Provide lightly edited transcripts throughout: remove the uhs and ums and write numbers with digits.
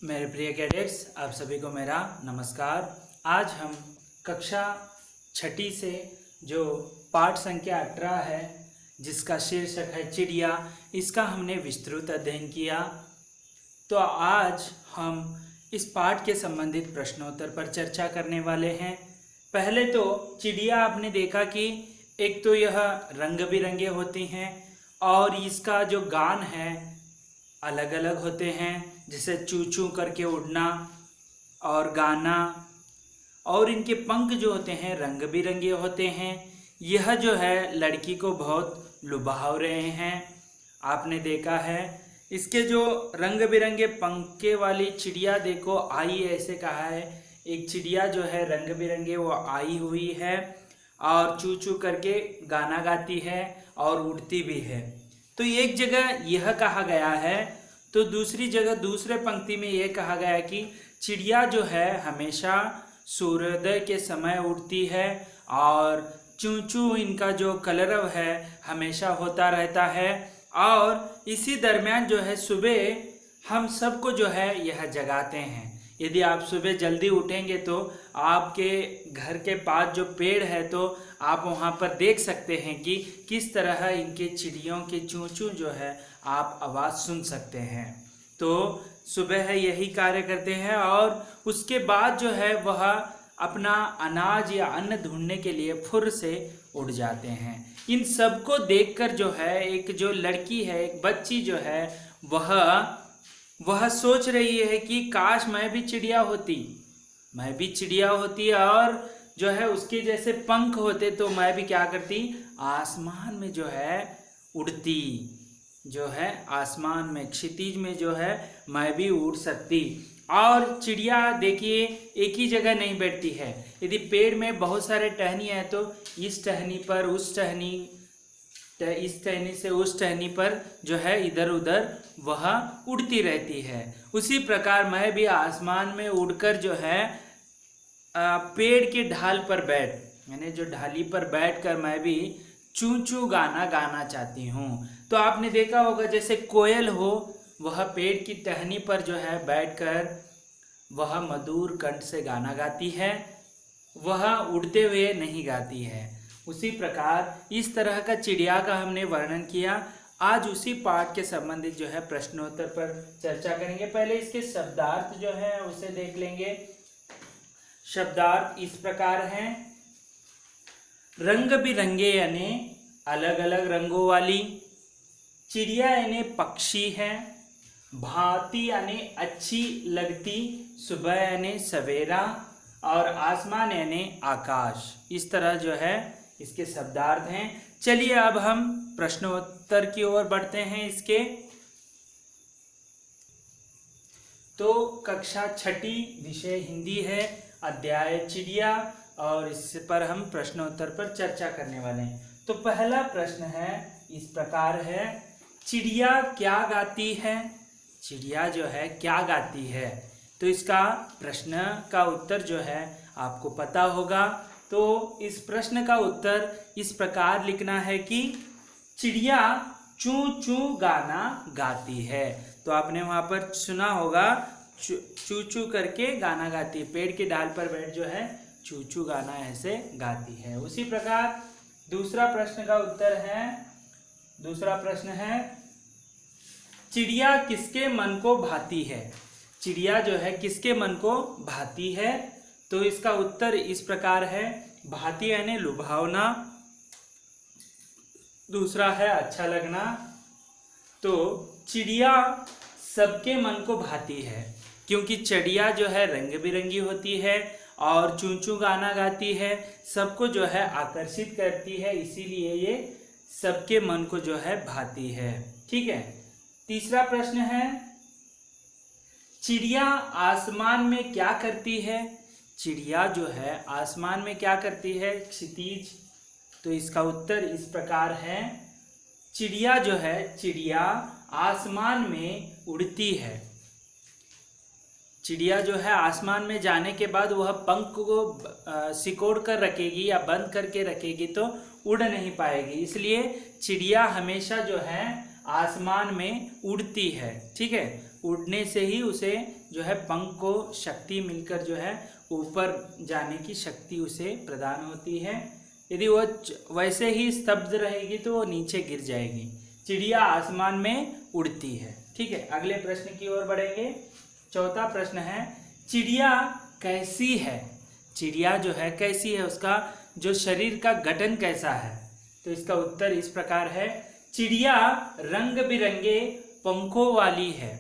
मेरे प्रिय कैडेट्स, आप सभी को मेरा नमस्कार। आज हम कक्षा छठी से जो पाठ संख्या 18 है, जिसका शीर्षक है चिड़िया, इसका हमने विस्तृत अध्ययन किया। तो आज हम इस पाठ के संबंधित प्रश्नोत्तर पर चर्चा करने वाले हैं। पहले तो चिड़िया आपने देखा कि एक तो यह रंग बिरंगे होती हैं और इसका जो गान है अलग अलग होते हैं, जैसे चू चू करके उड़ना और गाना, और इनके पंख जो होते हैं रंग बिरंगे होते हैं। यह जो है लड़की को बहुत लुभाव रहे हैं। आपने देखा है इसके जो रंग बिरंगे पंखे वाली चिड़िया देखो आई, ऐसे कहा है। एक चिड़िया जो है रंग बिरंगे वो आई हुई है और चू चू करके गाना गाती है और उड़ती भी है। तो एक जगह यह कहा गया है, तो दूसरी जगह दूसरे पंक्ति में यह कहा गया कि चिड़िया जो है हमेशा सूर्योदय के समय उड़ती है और चू चू इनका जो कलरव है हमेशा होता रहता है। और इसी दरमियान जो है सुबह हम सबको जो है यह जगाते हैं। यदि आप सुबह जल्दी उठेंगे तो आपके घर के पास जो पेड़ है तो आप वहाँ पर देख सकते हैं कि किस तरह इनके चिड़ियों के चूं चूं जो है आप आवाज़ सुन सकते हैं। तो सुबह है यही कार्य करते हैं और उसके बाद जो है वह अपना अनाज या अन्न ढूंढने के लिए फुर से उड़ जाते हैं। इन सबको देखकर जो है एक जो लड़की है, एक बच्ची जो है वह सोच रही है कि काश मैं भी चिड़िया होती और जो है उसके जैसे पंख होते तो मैं भी क्या करती, आसमान में जो है उड़ती, जो है आसमान में क्षितिज में जो है मैं भी उड़ सकती। और चिड़िया देखिए एक ही जगह नहीं बैठती है। यदि पेड़ में बहुत सारे टहनी है तो इस टहनी पर उस टहनी, इस टहनी से उस टहनी पर जो है इधर उधर वह उड़ती रहती है। उसी प्रकार मैं भी आसमान में उड़कर जो है पेड़ के ढाल पर यानी जो ढाली पर बैठकर मैं भी चू चू गाना गाना चाहती हूँ। तो आपने देखा होगा जैसे कोयल हो, वह पेड़ की टहनी पर जो है बैठकर वह मधुर कंठ से गाना गाती है, वह उड़ते हुए नहीं गाती है। उसी प्रकार इस तरह का चिड़िया का हमने वर्णन किया। आज उसी पाठ के संबंधित जो है प्रश्नोत्तर पर चर्चा करेंगे। पहले इसके शब्दार्थ जो है उसे देख लेंगे। शब्दार्थ इस प्रकार हैं, रंग बिरंगे यानी अलग अलग रंगों वाली, चिड़िया यानी पक्षी है, भांति यानी अच्छी लगती, सुबह यानी सवेरा, और आसमान यानी आकाश। इस तरह जो है इसके शब्दार्थ हैं। चलिए अब हम प्रश्नोत्तर की ओर बढ़ते हैं इसके। तो कक्षा छठी, विषय हिंदी है, अध्याय चिड़िया, और इस पर हम प्रश्नोत्तर पर चर्चा करने वाले हैं। तो पहला प्रश्न है इस प्रकार है, चिड़िया क्या गाती है? चिड़िया जो है क्या गाती है? तो इसका प्रश्न का उत्तर जो है आपको पता होगा। तो इस प्रश्न का उत्तर इस प्रकार लिखना है कि चिड़िया चू चू गाना गाती है। तो आपने वहाँ पर सुना होगा चू चू करके गाना गाती है, पेड़ के डाल पर बैठ जो है चू चू गाना ऐसे गाती है। उसी प्रकार दूसरा प्रश्न का उत्तर है, दूसरा प्रश्न है, चिड़िया किसके मन को भाती है? चिड़िया जो है किसके मन को भाती है? तो इसका उत्तर इस प्रकार है, भाती यानी लुभावना, दूसरा है अच्छा लगना। तो चिड़िया सबके मन को भाती है क्योंकि चिड़िया जो है रंग बिरंगी होती है और चूं चूं गाना गाती है, सबको जो है आकर्षित करती है, इसीलिए ये सबके मन को जो है भाती है। ठीक है। तीसरा प्रश्न है, चिड़िया आसमान में क्या करती है? चिड़िया जो है आसमान में क्या करती है? क्षितिज। तो इसका उत्तर इस प्रकार है, चिड़िया जो है, चिड़िया आसमान में उड़ती है। चिड़िया जो है आसमान में जाने के बाद वह पंख को सिकोड़ कर रखेगी या बंद करके रखेगी तो उड़ नहीं पाएगी, इसलिए चिड़िया हमेशा जो है आसमान में उड़ती है। ठीक है। उड़ने से ही उसे जो है पंख को शक्ति मिलकर जो है ऊपर जाने की शक्ति उसे प्रदान होती है। यदि वो वैसे ही स्तब्ध रहेगी तो वो नीचे गिर जाएगी। चिड़िया आसमान में उड़ती है। ठीक है, अगले प्रश्न की ओर बढ़ेंगे। चौथा प्रश्न है, चिड़िया कैसी है? चिड़िया जो है कैसी है, उसका जो शरीर का गठन कैसा है? तो इसका उत्तर इस प्रकार है, चिड़िया रंग बिरंगे पंखों वाली है।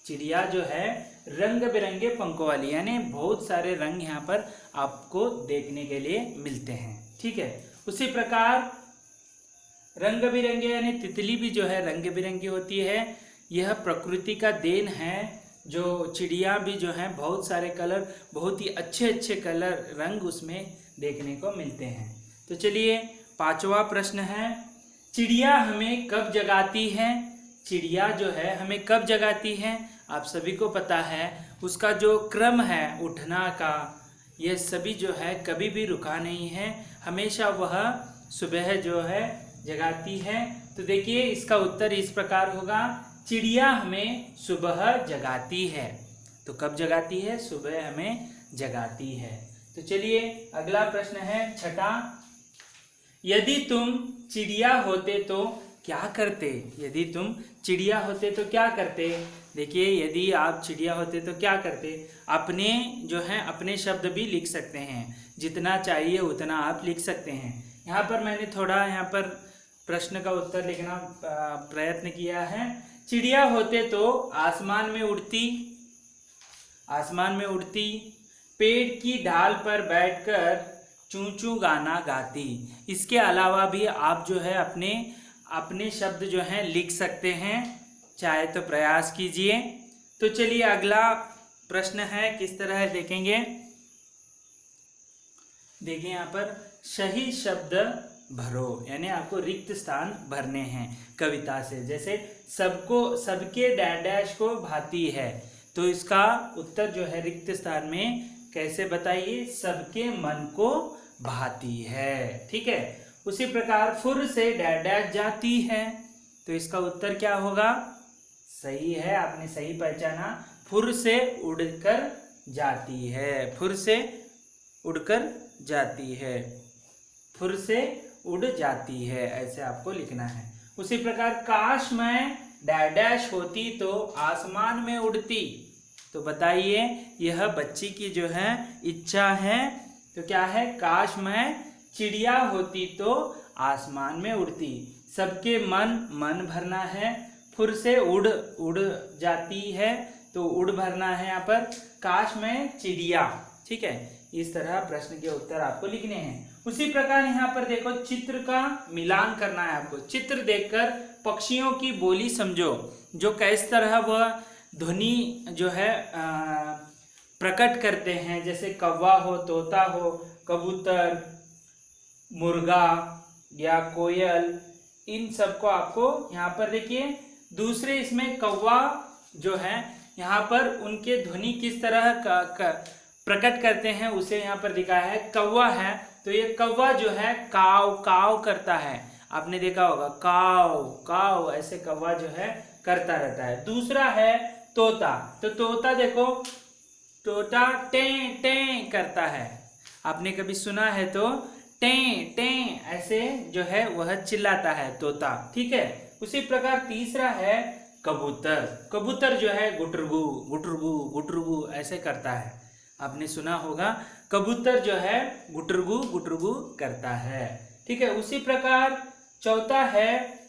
चिड़िया जो है रंग बिरंगे पंखों वाली, यानी बहुत सारे रंग यहाँ पर आपको देखने के लिए मिलते हैं। ठीक है, उसी प्रकार रंग बिरंगे यानी तितली भी जो है रंग बिरंगी होती है। यह प्रकृति का देन है। जो चिड़िया भी जो है बहुत सारे कलर, बहुत ही अच्छे अच्छे कलर रंग उसमें देखने को मिलते हैं। तो चलिए पांचवा प्रश्न है, चिड़िया हमें कब जगाती है? चिड़िया जो है हमें कब जगाती है? आप सभी को पता है उसका जो क्रम है उठना का, यह सभी जो है कभी भी रुका नहीं है, हमेशा वह सुबह जो है जगाती है। तो देखिए इसका उत्तर इस प्रकार होगा, चिड़िया हमें सुबह जगाती है। तो कब जगाती है? सुबह हमें जगाती है। तो चलिए अगला प्रश्न है छठा, यदि तुम चिड़िया होते तो क्या करते? यदि तुम चिड़िया होते तो क्या करते? देखिए यदि आप चिड़िया होते तो क्या करते? अपने जो है अपने शब्द भी लिख सकते हैं, जितना चाहिए उतना आप लिख सकते हैं। यहाँ पर मैंने थोड़ा यहाँ पर प्रश्न का उत्तर लिखना प्रयत्न किया है। चिड़िया होते तो आसमान में उड़ती, आसमान में उड़ती, पेड़ की ढाल पर बैठकर चूं चूं गाना गाती। इसके अलावा भी आप जो है अपने शब्द जो हैं लिख सकते हैं, चाहे तो प्रयास कीजिए। तो चलिए अगला प्रश्न है, किस तरह है देखेंगे। देखिए यहाँ पर सही शब्द भरो, यानी आपको रिक्त स्थान भरने हैं कविता से। जैसे सबके डैश को भाती है, तो इसका उत्तर जो है रिक्त स्थान में कैसे बताइए? सबके मन को भाती है। ठीक है, उसी प्रकार फुर से डैश जाती है, तो इसका उत्तर क्या होगा? सही है, आपने सही पहचाना, फुर से उड़कर जाती है। फुर से उड़कर जाती है, फुर से उड़ जाती है, ऐसे आपको लिखना है। उसी प्रकार काश मैं डैश होती तो आसमान में उड़ती, तो बताइए यह बच्ची की जो है इच्छा है। तो क्या है? काश मैं चिड़िया होती तो आसमान में उड़ती। सबके मन भरना है, फुर से उड़ जाती है, तो उड़ भरना है यहाँ पर। काश मैं चिड़िया। ठीक है, इस तरह प्रश्न के उत्तर आपको लिखने हैं। उसी प्रकार यहाँ पर देखो, चित्र का मिलान करना है आपको। चित्र देखकर पक्षियों की बोली समझो, जो किस तरह वह ध्वनि जो है प्रकट करते हैं। जैसे कौवा हो, तोता हो, कबूतर, मुर्गा या कोयल, इन सबको आपको यहाँ पर देखिए। दूसरे इसमें कौवा जो है यहाँ पर उनके ध्वनि किस तरह प्रकट करते हैं उसे यहाँ पर दिखाया है। कौवा है तो ये कौवा जो है काव काव करता है, आपने देखा होगा, काव काव ऐसे कौवा जो है करता रहता है। दूसरा है तोता, तो तोता देखो, तोता टें टें करता है, आपने कभी सुना है तो टें टें ऐसे जो है वह चिल्लाता है तोता। ठीक है, उसी प्रकार तीसरा है कबूतर। कबूतर जो है गुटरगू गुटरगू गुटरगू ऐसे करता है, आपने सुना होगा, कबूतर जो है गुटरगू गुटरगू करता है। ठीक है, उसी प्रकार चौथा है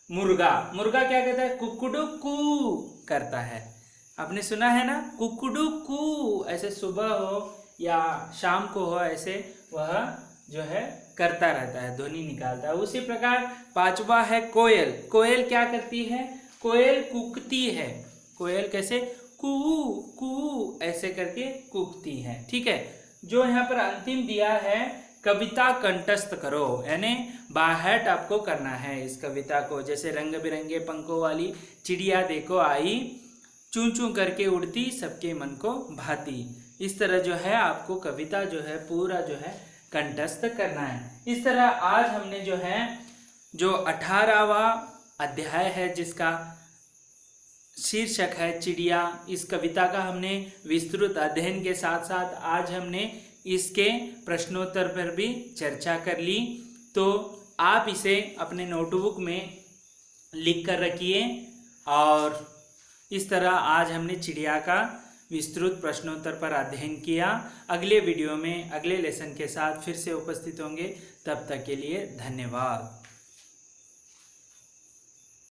मुर्गा। मुर्गा क्या कहता है? कुकुडू कू करता है, आपने सुना है ना, कुकुडू कू ऐसे सुबह हो या शाम को हो ऐसे वह जो है करता रहता है, ध्वनि निकालता है। उसी प्रकार पांचवा है कोयल। कोयल क्या करती है? कोयल कूकती है। कोयल कैसे? कू कू ऐसे करके कूकती है। ठीक है, जो यहाँ पर अंतिम दिया है, कविता कंठस्थ करो, यानी बाहट आपको करना है इस कविता को। जैसे रंग बिरंगे पंखों वाली चिड़िया देखो आई, चूं चूं करके उड़ती, सबके मन को भाती। इस तरह जो है आपको कविता जो है पूरा जो है कंठस्थ करना है। इस तरह आज हमने जो है जो 18वां अध्याय है जिसका शीर्षक है चिड़िया। इस कविता का हमने विस्तृत अध्ययन के साथ साथ आज हमने इसके प्रश्नोत्तर पर भी चर्चा कर ली। तो आप इसे अपने नोटबुक में लिख कर रखिए। और इस तरह आज हमने चिड़िया का विस्तृत प्रश्नोत्तर पर अध्ययन किया। अगले वीडियो में अगले लेसन के साथ फिर से उपस्थित होंगे। तब तक के लिए धन्यवाद।